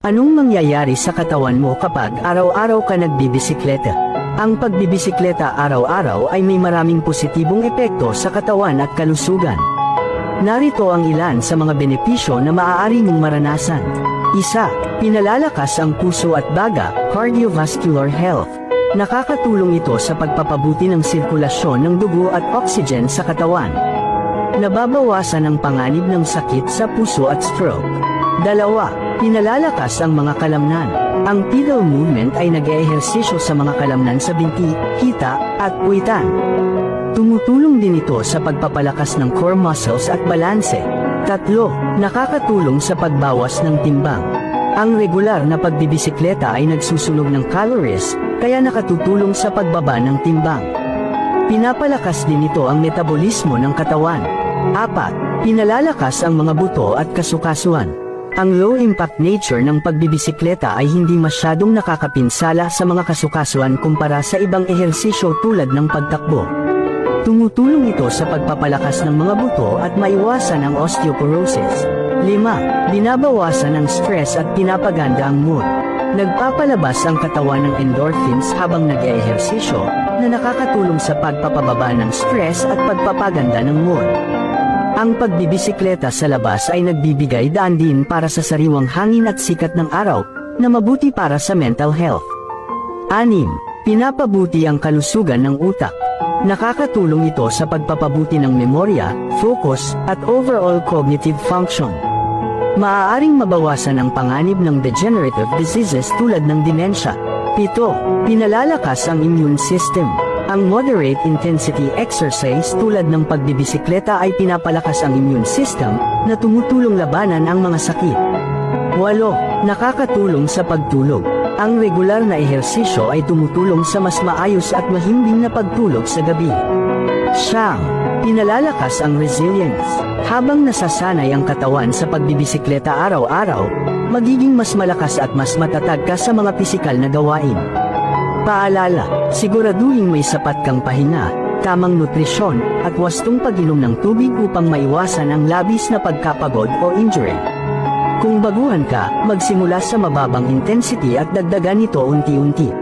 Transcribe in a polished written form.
Anong mangyayari sa katawan mo kapag araw-araw ka nagbibisikleta? Ang pagbibisikleta araw-araw ay may maraming positibong epekto sa katawan at kalusugan. Narito ang ilan sa mga benepisyo na maaari mong maranasan. 1. Pinalalakas ang puso at baga, cardiovascular health. Nakakatulong ito sa pagpapabuti ng sirkulasyon ng dugo at oxygen sa katawan. Nababawasan ang panganib ng sakit sa puso at stroke. 2. Pinalalakas ang mga kalamnan. Ang pedal movement ay nag-eehersisyo sa mga kalamnan sa binti, hita, at puwitan. Tumutulong din ito sa pagpapalakas ng core muscles at balanse. 3. Nakakatulong sa pagbawas ng timbang. Ang regular na pagbibisikleta ay nagsusunog ng calories, kaya nakatutulong sa pagbaba ng timbang. Pinapalakas din ito ang metabolismo ng katawan. 4. Pinalalakas ang mga buto at kasukasuan. Ang low-impact nature ng pagbibisikleta ay hindi masyadong nakakapinsala sa mga kasukasuan kumpara sa ibang ehersisyo tulad ng pagtakbo. Tumutulong ito sa pagpapalakas ng mga buto at maiwasan ang osteoporosis. 5. Binabawasan ang stress at pinapaganda ang mood. Nagpapalabas ang katawan ng endorphins habang nag-eehersisyo na nakakatulong sa pagpapababa ng stress at pagpapaganda ng mood. Ang pagbibisikleta sa labas ay nagbibigay daan din para sa sariwang hangin at sikat ng araw, na mabuti para sa mental health. 6. Pinapabuti ang kalusugan ng utak. Nakakatulong ito sa pagpapabuti ng memorya, focus, at overall cognitive function. Maaaring mabawasan ang panganib ng degenerative diseases tulad ng dementia. 7. Pinalalakas ang immune system. Ang moderate intensity exercise tulad ng pagbibisikleta ay pinapalakas ang immune system na tumutulong labanan ang mga sakit. 8. Nakakatulong sa pagtulog. Ang regular na ehersisyo ay tumutulong sa mas maayos at mahimbing na pagtulog sa gabi. 9. Pinalalakas ang resilience. Habang nasasanay ang katawan sa pagbibisikleta araw-araw, magiging mas malakas at mas matatag ka sa mga pisikal na gawain. Paalala, siguraduhin may sapat kang pahinga, tamang nutrisyon, at wastong pag-inom ng tubig upang maiwasan ang labis na pagkapagod o injury. Kung baguhan ka, magsimula sa mababang intensity at dagdagan ito unti-unti.